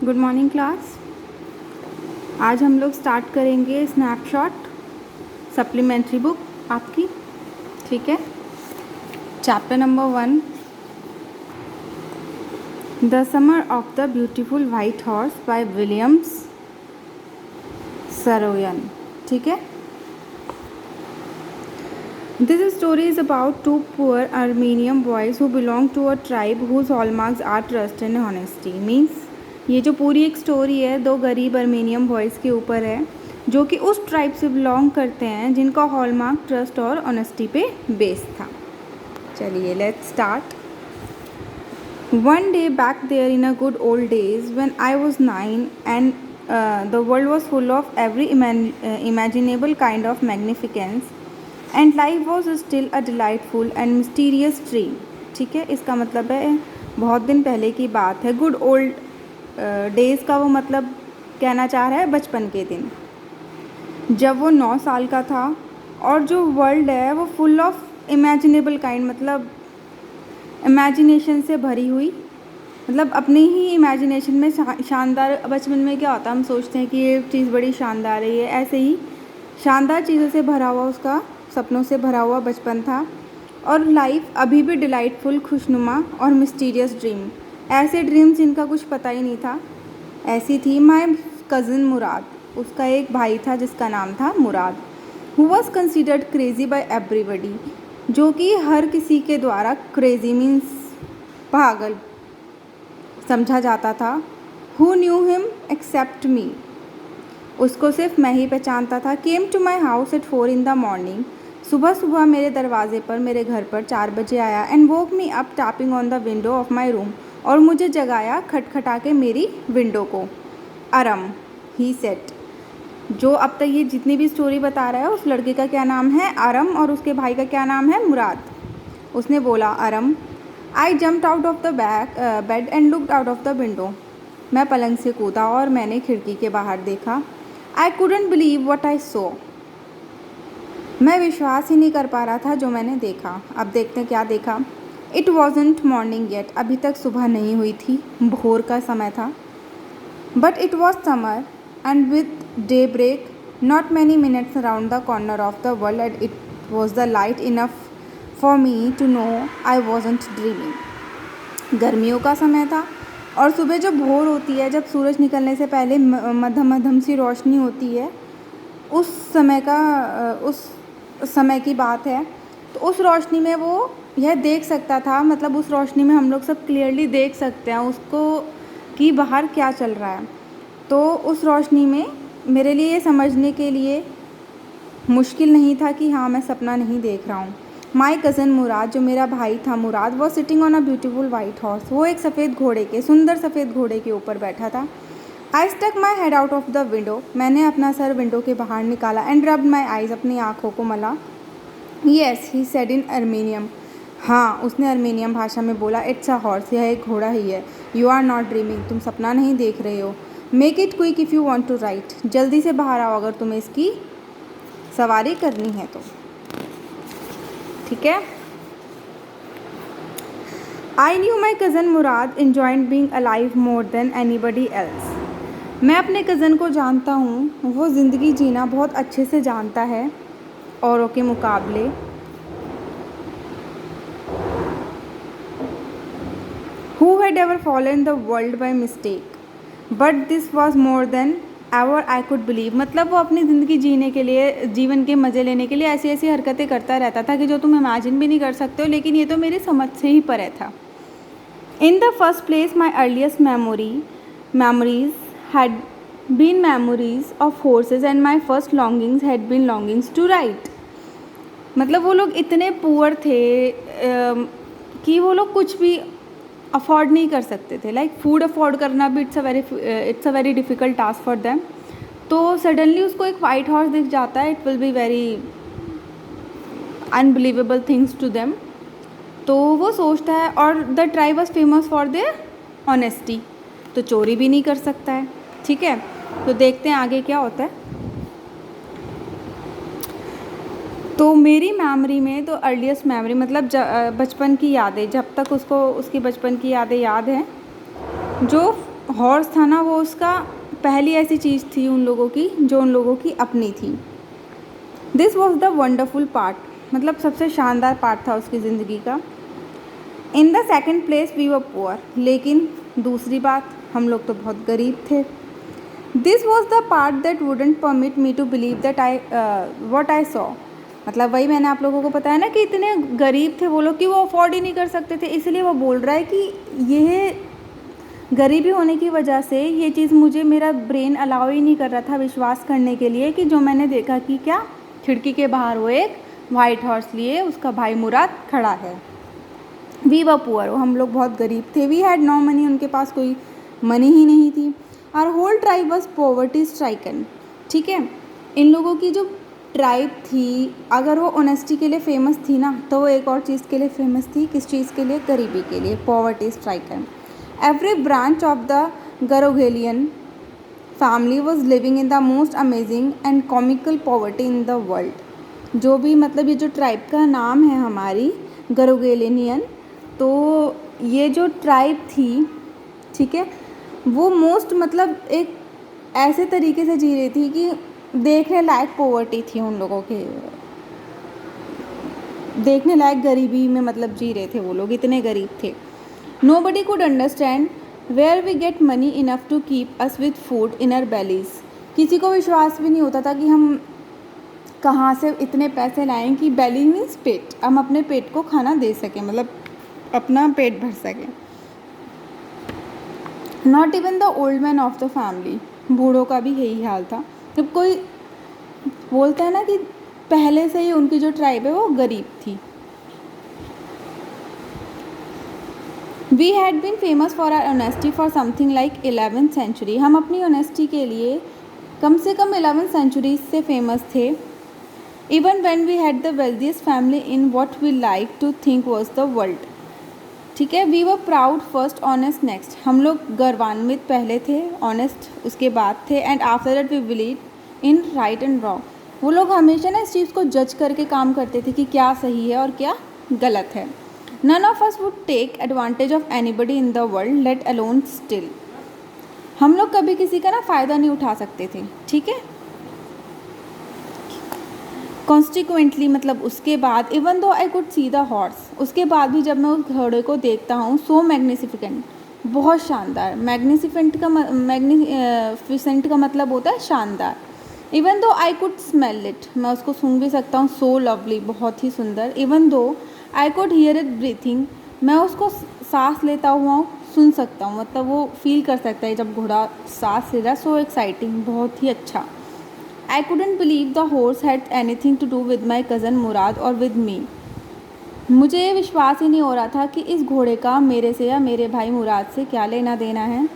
Good morning class. आज हम लोग स्टार्ट करेंगे स्नैपशॉट सप्लीमेंट्री बुक आपकी। ठीक है, chapter number 1, the summer of the beautiful white horse by Williams Saroyan. ठीक है, this story is about two poor Armenian boys who belong to a tribe whose hallmarks are trust and honesty. Means ये जो पूरी एक story है दो गरीब Armenian boys के ऊपर है जो कि उस ट्राइब से बिलोंग करते हैं जिनका हॉलमार्क ट्रस्ट और ऑनेस्टी पे बेस्ड था। चलिए let's start. One day back there in a good old days when I was 9 and the world was full of every imaginable kind of magnificence and life was still a delightful and mysterious dream. ठीक है, इसका मतलब है बहुत दिन पहले की बात है। गुड ओल्ड डेज़ का वो मतलब कहना चाह रहा है बचपन के दिन, जब वो 9 साल का था और जो वर्ल्ड है वो फुल ऑफ इमेजिनेबल काइंड, मतलब इमेजिनेशन से भरी हुई, मतलब अपनी ही इमेजिनेशन में शानदार। बचपन में क्या होता है, हम सोचते हैं कि ये चीज़ बड़ी शानदार है, ये ऐसे ही शानदार चीज़ों से भरा हुआ उसका सपनों से भरा हुआ बचपन था। और लाइफ अभी भी डिलाइटफुल, खुशनुमा और मिस्टीरियस ड्रीम, ऐसे ड्रीम्स जिनका कुछ पता ही नहीं था, ऐसी थी माय कज़न मुराद। उसका एक भाई था जिसका नाम था Mourad, who was considered crazy by everybody, जो कि हर किसी के द्वारा क्रेजी मीन्स पागल समझा जाता था। Who knew him except me, उसको सिर्फ मैं ही पहचानता था। Came to my house at 4 in the morning, सुबह सुबह मेरे दरवाजे पर, मेरे घर पर 4 बजे आया। And woke me up tapping on the window of my room, और मुझे जगाया खटखटा के मेरी विंडो को। अरम ही सेट, जो अब तक ये जितनी भी स्टोरी बता रहा है उस लड़के का क्या नाम है, अरम, और उसके भाई का क्या नाम है, मुराद। उसने बोला, Aram. I jumped out of the bed and looked out of the window, मैं पलंग से कूदा और मैंने खिड़की के बाहर देखा। आई couldn't believe what I saw, मैं विश्वास ही नहीं कर पा रहा था जो मैंने देखा। अब देखते हैं क्या देखा। इट वॉजेंट मॉर्निंग येट, अभी तक सुबह नहीं हुई थी, भोर का समय था। But it was summer and with day break not many minutes around the corner of the world and it was the light enough for me to know I wasn't dreaming. गर्मियों का समय था और सुबह जब भोर होती है, जब सूरज निकलने से पहले मध्यम मध्यम सी रोशनी होती है, उस समय की बात है। तो उस रोशनी में वो यह देख सकता था, मतलब उस रोशनी में हम लोग सब क्लियरली देख सकते हैं उसको कि बाहर क्या चल रहा है। तो उस रोशनी में मेरे लिए ये समझने के लिए मुश्किल नहीं था कि हाँ मैं सपना नहीं देख रहा हूँ। माई कज़न मुराद, जो मेरा भाई था मुराद, वो sitting on a beautiful white horse, वो एक सफ़ेद घोड़े के, सुंदर सफ़ेद घोड़े के ऊपर बैठा था। I stuck my head out of the window, मैंने अपना सर विंडो के बाहर निकाला। एंड रब्ड माई आइज़, अपनी आँखों को मला। येस ही सेड इन अर्मेनियम, हाँ उसने अर्मेनियम भाषा में बोला। इट्स अ हॉर्स, यह एक घोड़ा ही है। यू आर नॉट ड्रीमिंग, तुम सपना नहीं देख रहे हो। Make it quick if you want to ride, जल्दी से बाहर आओ अगर तुम्हें इसकी सवारी करनी है तो। ठीक है। I knew my cousin Murad enjoyed being alive more than anybody else, मैं अपने कज़न को जानता हूँ, वो ज़िंदगी जीना बहुत अच्छे से जानता है औरों के मुकाबले। Who had ever fallen the world by mistake, but this was more than ever I could believe, मतलब वो अपनी ज़िंदगी जीने के लिए, जीवन के मज़े लेने के लिए ऐसी ऐसी हरकतें करता रहता था कि जो तुम इमेजिन भी नहीं कर सकते हो, लेकिन ये तो मेरी समझ से ही परे था। In the first place, my earliest memories had been memories of horses and my first longings had been longings to ride. मतलब वो लोग इतने पुअर थे कि वो लोग कुछ भी अफोर्ड नहीं कर सकते थे। लाइक फूड अफोर्ड करना भी it's a very difficult task for them. तो सडनली उसको एक वाइट हॉर्स दिख जाता है, it will be very unbelievable things to them. तो वो सोचता है, और the tribe was famous for their honesty, तो चोरी भी नहीं कर सकता है। ठीक है, तो देखते हैं आगे क्या होता है। तो मेरी मेमोरी में तो अर्लीस्ट मेमोरी मतलब बचपन की यादें, जब तक उसको उसकी बचपन की यादें याद हैं, जो हॉर्स था ना, वो उसका पहली ऐसी चीज़ थी उन लोगों की जो उन लोगों की अपनी थी। This was the wonderful part, मतलब सबसे शानदार पार्ट था उसकी ज़िंदगी का। In the second place we were poor, लेकिन दूसरी बात, हम लोग तो बहुत गरीब थे। This was the part that wouldn't permit me to believe that what I saw, मतलब वही मैंने आप लोगों को बताया ना कि इतने गरीब थे वो लोग कि वो अफोर्ड ही नहीं कर सकते थे, इसलिए वो बोल रहा है कि यह गरीबी होने की वजह से ये चीज़ मुझे, मेरा ब्रेन अलाउ ही नहीं कर रहा था विश्वास करने के लिए कि जो मैंने देखा कि क्या खिड़की के बाहर वो एक वाइट हॉर्स लिए उसका भाई मुराद खड़ा है। वी वर पुअर, हम लोग बहुत गरीब थे। वी हैड नो मनी, उनके पास कोई मनी ही नहीं थी। Our whole tribe was poverty stricken, ठीक है। इन लोगों की जो ट्राइब थी, अगर वो ऑनेस्टी के लिए फेमस थी ना, तो वो एक और चीज़ के लिए फेमस थी। किस चीज़ के लिए? गरीबी के लिए, poverty stricken. Every branch of the Garoghlanian family was living in the most amazing and comical poverty in the world. जो भी, मतलब ये जो ट्राइब का नाम है हमारी गरोगेलियन, तो ये जो ट्राइब थी, ठीक है, वो मोस्ट, मतलब एक ऐसे तरीके से जी रही थी कि देखने लायक पॉवर्टी थी उन लोगों के, देखने लायक गरीबी में मतलब जी रहे थे वो लोग, इतने गरीब थे। Nobody could understand where we get money enough to keep us with food in our bellies. किसी को विश्वास भी नहीं होता था कि हम कहाँ से इतने पैसे लाएं कि belly मीन्स पेट, हम अपने पेट को खाना दे सकें, मतलब अपना पेट भर सकें। Not even the old man of the family, बूढ़ों का भी यही हाल था। जब कोई बोलता है ना कि पहले से ही उनकी जो ट्राइब है वो गरीब थी। We had been famous for our honesty for something like 11th century. हम अपनी honesty के लिए कम से कम 11th century से famous थे। Even when we had the wealthiest family in what we like to think was the world. ठीक है, we were proud first, honest next. हम लोग गर्वान्वित पहले थे, honest उसके बाद थे, and after that we believed in right and wrong. वो लोग हमेशा ना इस चीज़ को जज करके काम करते थे कि क्या सही है और क्या गलत है। None of us would take advantage of anybody in the world, let alone steal. हम लोग कभी किसी का ना फ़ायदा नहीं उठा सकते थे, ठीक है। Consequently, मतलब उसके बाद, even though I could see the horse, उसके बाद भी जब मैं उस घोड़े को देखता हूँ, so magnificent, बहुत शानदार। magnificent का मतलब होता है शानदार। Even though I could smell it, मैं उसको सूंघ भी सकता हूँ, so lovely, बहुत ही सुंदर। Even though I could hear it breathing, मैं उसको सांस लेता हुआ सुन सकता हूँ, मतलब वो फील कर सकता है जब घोड़ा सांस ले रहा है। सो एक्साइटिंग, बहुत ही अच्छा। I couldn't believe the horse had anything to do with my cousin मुराद और with me. मुझे ये विश्वास ही नहीं हो रहा था कि इस घोड़े का मेरे से या मेरे भाई मुराद से क्या लेना देना है,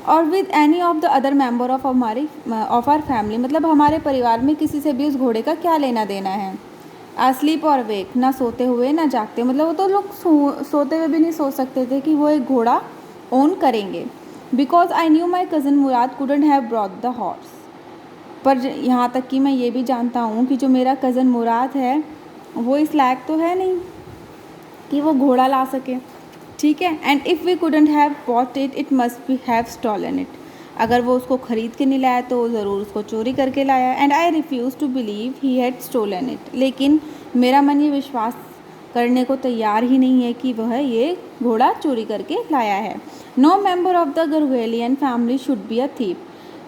और with any of the other member of our family, मतलब हमारे परिवार में किसी से भी उस घोड़े का क्या लेना देना है। अस्लीप और वेक, ना सोते हुए ना जागते, मतलब वो तो लोग सोते हुए भी नहीं सोच सकते थे कि वो एक घोड़ा ओन करेंगे। Because I knew my cousin Murad couldn't have brought the horse, पर यहाँ तक कि मैं ये भी जानता हूँ कि जो मेरा कज़न मुराद है वो इस लायक तो है नहीं कि वो घोड़ा ला सके, ठीक है। And if we couldn't have bought it, it must be have stolen it, अगर वो उसको ख़रीद के नहीं लाया तो ज़रूर उसको चोरी करके लाया। And I refuse to believe he had stolen it, लेकिन मेरा मन ये विश्वास करने को तैयार ही नहीं है कि वह ये घोड़ा चोरी करके लाया है। No member of the Garoghlanian family should be a thief,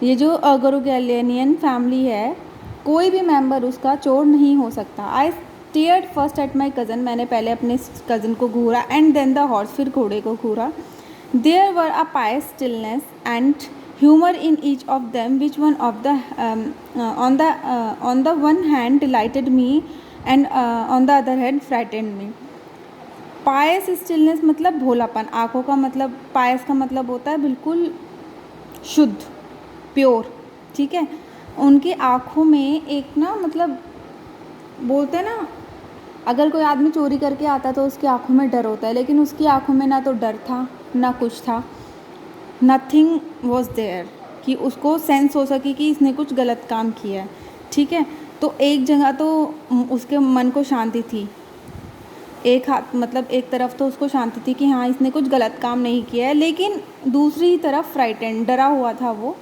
ये जो गरोगेलियन फैमिली है, कोई भी मेंबर उसका चोर नहीं हो सकता। I stared first at my cousin, मैंने पहले अपने कज़न को घूरा, एंड देन द हॉर्स, फिर घोड़े को घूरा। There were a pious stillness and humor in each of them, which one of the on the one hand delighted me and on the other hand frightened me. Payas stillness मतलब भोलापन, आँखों का मतलब, पायस का मतलब होता है बिल्कुल शुद्ध, प्योर, ठीक है। उनकी आँखों में एक ना, मतलब बोलते हैं ना, अगर कोई आदमी चोरी करके आता तो उसकी आँखों में डर होता है, लेकिन उसकी आँखों में ना तो डर था ना कुछ था, नथिंग वॉज देयर, कि उसको सेंस हो सके कि इसने कुछ गलत काम किया है, ठीक है। तो एक जगह तो उसके मन को शांति थी, एक हाथ मतलब एक तरफ तो उसको शांति थी कि हाँ इसने कुछ गलत काम नहीं किया है, लेकिन दूसरी तरफ फ्राइटेंड, डरा हुआ था वो।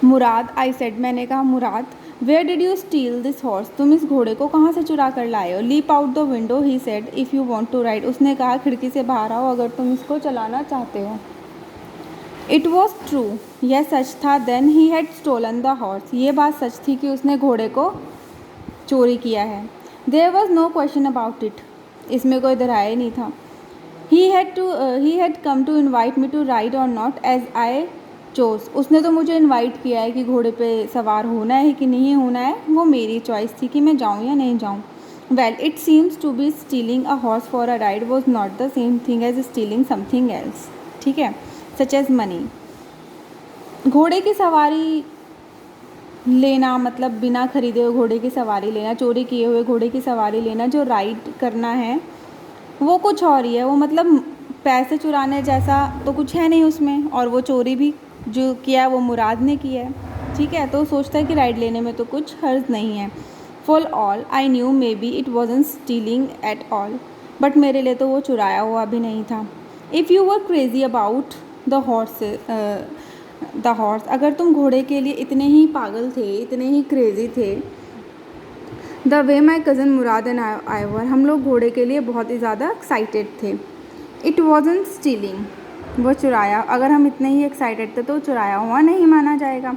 मुराद, आई सेड, मैंने कहा Mourad, where did you steal this horse, तुम इस घोड़े को कहाँ से चुरा कर लाए हो। Leap out the window, he said, if you want to ride, उसने कहा खिड़की से बाहर आओ अगर तुम इसको चलाना चाहते हो। इट वॉज ट्रू, यह सच था। Then he had stolen the horse, ये बात सच थी कि उसने घोड़े को चोरी किया है। There was no question about it, इसमें कोई दराए नहीं था। He had come to invite me to ride और नॉट एज आई चोज, उसने तो मुझे इन्वाइट किया है कि घोड़े पे सवार होना है कि नहीं होना है, वो मेरी चॉइस थी कि मैं जाऊँ या नहीं जाऊँ। Well, it seems to be stealing a horse for a ride was not the same thing as stealing something else, ठीक है, सच एज मनी। घोड़े की सवारी लेना मतलब बिना खरीदे हुए घोड़े की सवारी लेना, चोरी किए हुए घोड़े की सवारी लेना, जो राइड करना है वो कुछ और ही है। वो मतलब पैसे चुराने जैसा तो कुछ है नहीं उसमें, और वो चोरी भी जो किया वो मुराद ने किया है, ठीक है। तो सोचता है कि राइड लेने में तो कुछ हर्ज नहीं है। For all I knew may be it wasn't stealing at all, but मेरे लिए तो वो चुराया हुआ भी नहीं था। If you were crazy about the horse, अगर तुम घोड़े के लिए इतने ही पागल थे, इतने ही क्रेजी थे, the way my cousin Mourad and I were, हम लोग घोड़े के लिए बहुत ही ज़्यादा एक्साइटेड थे। इट वॉजंट स्टीलिंग, वो चुराया, अगर हम इतने ही एक्साइटेड थे तो चुराया हुआ नहीं माना जाएगा।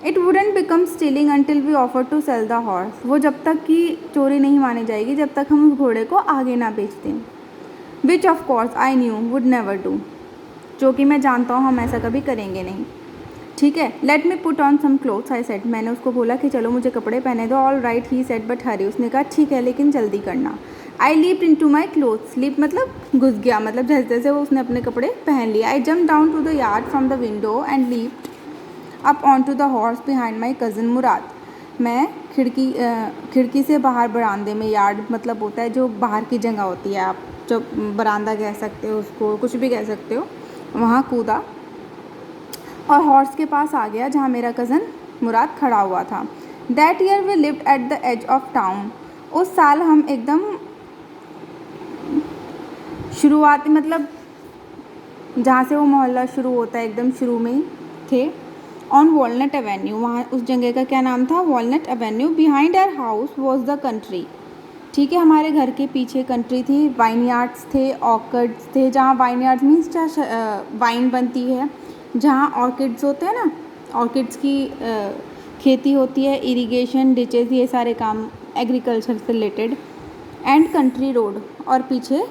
It wouldn't become stealing until we offer to sell the horse, वो जब तक कि चोरी नहीं मानी जाएगी जब तक हम उस घोड़े को आगे ना बेच दें। Which of course I knew would never do, जो कि मैं जानता हूँ हम ऐसा कभी करेंगे नहीं, ठीक है। Let me put on some clothes, I said, मैंने उसको बोला कि चलो मुझे कपड़े पहने दो। All right, he said, but hurry, उसने कहा ठीक है लेकिन जल्दी करना। I leaped into my clothes, leap मतलब घुस गया, मतलब जैसे जैसे वो उसने अपने कपड़े पहन लिए। I jump down to the yard from the window and leaped up on to the horse behind my cousin Mourad, मैं खिड़की से बाहर बरामदे में, यार्ड मतलब होता है जो बाहर की जगह होती है, आप जो बरामदा कह सकते हो उसको, कुछ भी कह सकते हो, वहाँ कूदा और हॉर्स के पास आ गया जहाँ मेरा कज़न मुराद खड़ा हुआ था। That year we lived at the edge of town, उस साल हम एकदम शुरुआती मतलब जहाँ से वो मोहल्ला शुरू होता है एकदम शुरू में ही थे। ऑन वॉलनट एवेन्यू, वहाँ उस जगह का क्या नाम था, walnut avenue. Behind our house was the country, ठीक है, हमारे घर के पीछे कंट्री थी। वाइन यार्ड्स थे, ऑर्किड्स थे, जहाँ वाइन यार्ड्स मीन्स जहाँ वाइन बनती है, जहाँ ऑर्किड्स होते हैं ना, ऑर्किड्स की खेती होती है, इरिगेशन, डिचेज, ये सारे काम एग्रीकल्चर से रिलेटेड। एंड कंट्री रोड, और पीछे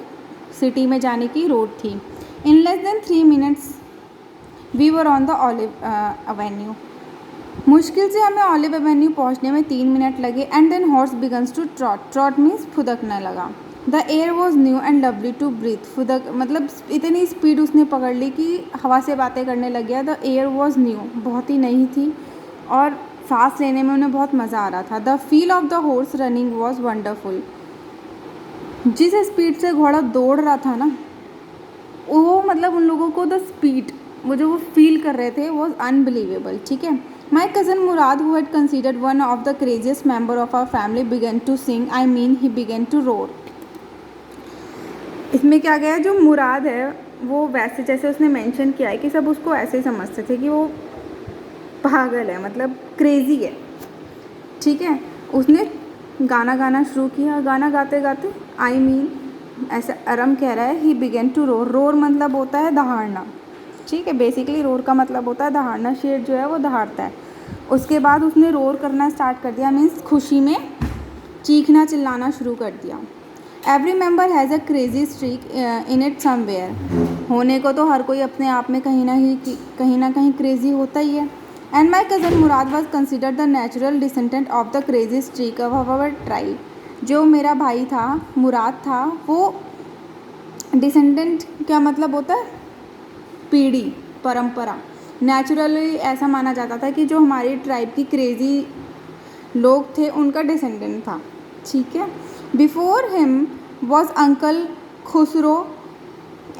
सिटी में जाने की रोड थी। In less than 3 minutes we were on the olive avenue, मुश्किल से हमें ऑलिव एवेन्यू पहुंचने में 3 मिनट लगे। And then horse begins to trot, trot means फुदकने लगा। The air was new and lovely to breathe, फुदक मतलब इतनी स्पीड उसने पकड़ ली कि हवा से बातें करने लग गया। द एयर वॉज न्यू, बहुत ही नई थी और सांस लेने में उन्हें बहुत मज़ा आ रहा था। The feel of the horse running was wonderful, जिस स्पीड से घोड़ा दौड़ रहा था ना, वो मतलब उन लोगों को द स्पीड वो जो वो फील कर रहे थे वॉज अनबिलीवेबल, ठीक है। My cousin Murad, who had considered one of the craziest member of our family, began to sing, I mean he began to roar. इसमें क्या गया, जो मुराद है वो वैसे जैसे उसने मेंशन किया है कि सब उसको ऐसे ही समझते थे कि वो पागल है, मतलब क्रेजी है, ठीक है। उसने गाना गाना शुरू किया, गाना गाते गाते आई मीन ऐसा अरम कह रहा है, he began to roar, roar मतलब होता है दहाड़ना, ठीक है। बेसिकली रोर का मतलब होता है दहाड़ना, शेर जो है वो दहाड़ता है। उसके बाद उसने रोर करना स्टार्ट कर दिया, मीन्स खुशी में चीखना चिल्लाना शुरू कर दिया। Every member has a crazy streak in it somewhere, होने को तो हर कोई अपने आप में कहीं ना कहीं क्रेजी होता ही है। And my cousin Murad was considered the natural descendant of the crazy streak of our tribe, जो मेरा भाई था मुराद था, वो डिसेंडेंट क्या मतलब होता है, पीढ़ी, परंपरा। नेचुरली ऐसा माना जाता था कि जो हमारी ट्राइब की क्रेजी लोग थे उनका डिसेंडेंट था, ठीक है। Before him was uncle Khosrove,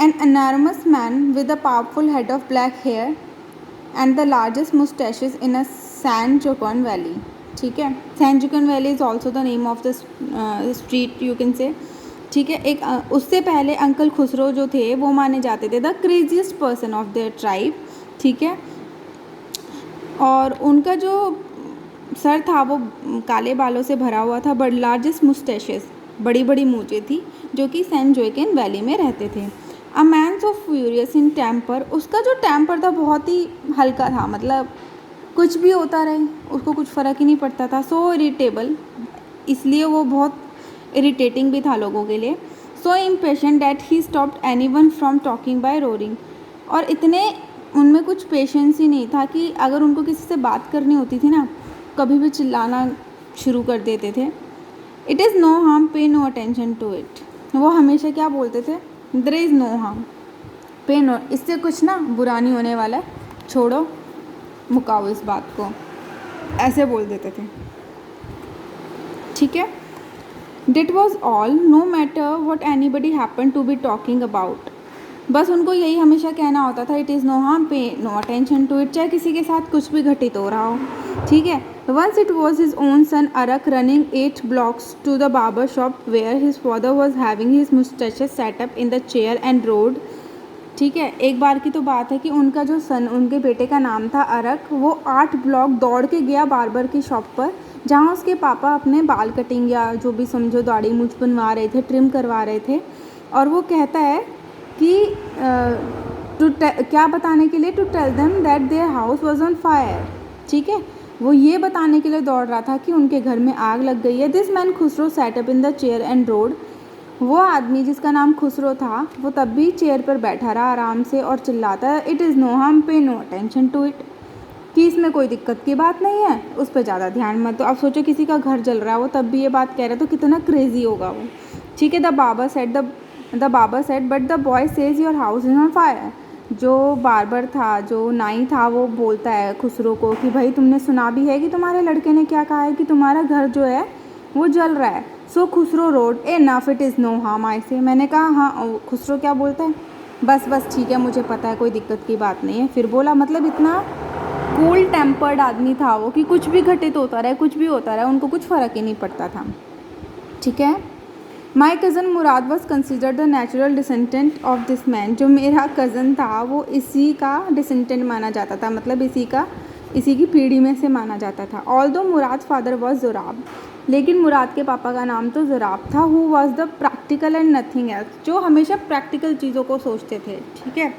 an enormous man with a powerful head of black hair and the largest mustaches in a San Joaquin valley, ठीक है। San Joaquin valley is also the name of the street, you can say. ठीक है। एक उससे पहले uncle Khusro जो थे वो माने जाते थे the craziest person of their tribe, ठीक है। और उनका जो सर था वो काले बालों से भरा हुआ था, बट लार्जेस्ट मुस्टैशेस, बड़ी बड़ी मूंछें थी, जो कि सैन जोएकिन वैली में रहते थे। A man so furious in temper, उसका जो टेम्पर था बहुत ही हल्का था, मतलब कुछ भी होता रहे उसको कुछ फ़र्क ही नहीं पड़ता था। सो इरिटेबल, इसलिए वो बहुत इरिटेटिंग भी था लोगों के लिए। So impatient that he stopped anyone from talking by roaring, और इतने उनमें कुछ पेशेंस ही नहीं था कि अगर उनको किसी से बात करनी होती थी ना, कभी भी चिल्लाना शुरू कर देते थे। इट इज़ नो हार्म, पे नो अटेंशन टू इट, वो हमेशा क्या बोलते थे, देयर इज़ नो हार्म, पे नो, इससे कुछ ना बुरा नहीं होने वाला है, छोड़ो, मुकाओ इस बात को, ऐसे बोल देते थे, ठीक है। That was all, no matter what anybody happened to be talking about. बस उनको यही हमेशा कहना होता था, इट इज़ नो हार्म, पे नो अटेंशन टू इट, चाहे किसी के साथ कुछ भी घटित हो रहा हो, ठीक है। Once it was his own son Arak running 8 blocks to the barber shop where his father was having his mustaches set up in the chair and roared, ठीक है। एक बार की तो बात है कि उनका जो सन, उनके बेटे का नाम था अरक, वो 8 ब्लॉक दौड़ के गया बार्बर की शॉप पर, जहाँ उसके पापा अपने बाल कटिंग या जो भी समझो दाढ़ी मूंछ बनवा रहे थे, ट्रिम करवा रहे थे। और वो कहता है कि क्या बताने के लिए, to tell them that their house was on fire, ठीक है। वो ये बताने के लिए दौड़ रहा था कि उनके घर में आग लग गई है। This man Khusro set up in the chair and road, वो आदमी जिसका नाम खुसरो था वो तब भी चेयर पर बैठा रहा आराम से और चिल्लाता है, इट इज़ नो हार्म, पे नो अटेंशन टू इट, कि इसमें कोई दिक्कत की बात नहीं है, उस पर ज़्यादा ध्यान मत दो। अब सोचो किसी का घर जल रहा है, वो तब भी ये बात कह रहा है, तो कितना क्रेजी होगा वो, ठीक है। The barber said but the boy says your house is on fire, जो बार्बर था, जो नाई था, वो बोलता है खुसरो को कि भाई तुमने सुना भी है कि तुम्हारे लड़के ने क्या कहा है कि तुम्हारा घर जो है वो जल रहा है। So Khosrove roared enough, it is no harm I say, मैंने कहा हाँ। खुसरो क्या बोलता है, बस ठीक है, मुझे पता है, कोई दिक्कत की बात नहीं है, फिर बोला। मतलब इतना कूल टेम्पर्ड आदमी था वो कि कुछ भी घटित होता रहे, कुछ भी होता रहे, उनको कुछ फ़र्क ही नहीं पड़ता था, ठीक है। My cousin Murad was considered the natural descendant of this man, जो मेरा कज़न था वो इसी का डिसेंडेंट माना जाता था, मतलब इसी की पीढ़ी में से माना जाता था। Although Murad father was Zurab, लेकिन मुराद के पापा का नाम तो ज़ुराब था। Who was the practical and nothing else, जो हमेशा प्रैक्टिकल चीज़ों को सोचते थे, ठीक है।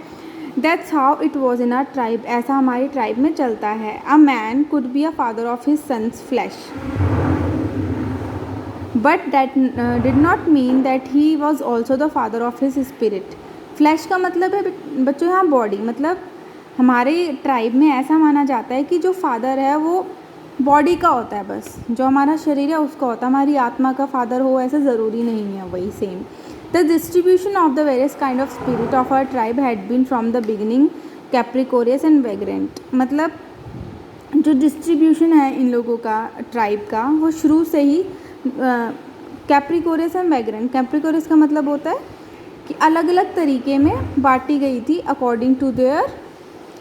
That's how it was in our tribe, ऐसा हमारी ट्राइब में चलता है। A man could be a father of his sons flesh, but that did not mean that he was also the father of his spirit. Flash का मतलब है बच्चों यहाँ बॉडी, मतलब हमारे ट्राइब में ऐसा माना जाता है कि जो फादर है वो बॉडी का होता है, बस जो हमारा शरीर है उसका होता है, हमारी आत्मा का फादर हो ऐसा ज़रूरी नहीं है। वही same the distribution of the various kind of spirit of our tribe had been from the beginning capricious and vagrant, मतलब जो डिस्ट्रीब्यूशन है इन लोगों का, ट्राइब का, वो शुरू से ही कैप्रिकोरियस एंड वेग्रेंट, कैप्रिकोरियस का मतलब होता है कि अलग अलग तरीके में बांटी गई थी according to their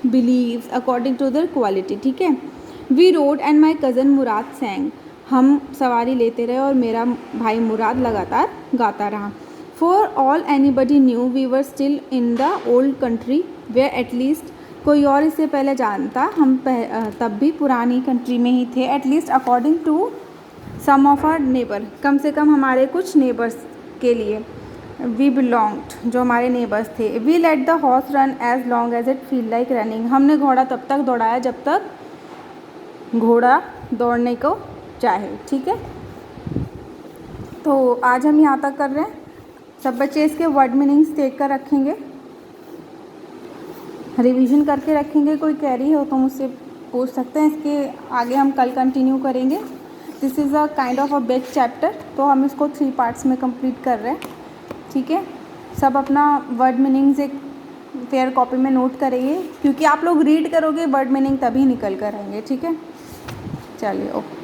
beliefs, according to their quality, ठीक है। We rode and my cousin Murad sang, हम सवारी लेते रहे और मेरा भाई मुराद लगातार गाता रहा। For all anybody knew we were still in the old country where at least, कोई और इससे पहले जानता, हम तब भी पुरानी कंट्री में ही थे। At least according to some of our neighbour, कम से कम हमारे कुछ नेबर्स के लिए। वी बिलोंग्ड, जो हमारे नेबर्स थे। We let the horse run as long as it feel like running, हमने घोड़ा तब तक दौड़ाया जब तक घोड़ा दौड़ने को चाहे, ठीक है। तो आज हम यहाँ तक कर रहे हैं। सब बच्चे इसके वर्ड मीनिंग्स देख कर रखेंगे, रिवीजन करके रखेंगे। कोई क्वेरी हो तो मुझसे पूछ सकते हैं, इसके आगे हम कल कंटिन्यू करेंगे। This is a kind of a big chapter, तो हम इसको 3 पार्ट्स में कंप्लीट कर रहे हैं, ठीक है। सब अपना वर्ड मीनिंग्स एक फेयर कॉपी में नोट करेंगे, क्योंकि आप लोग रीड करोगे वर्ड मीनिंग तभी निकल कर आएंगे, ठीक है। चलिए, ओके।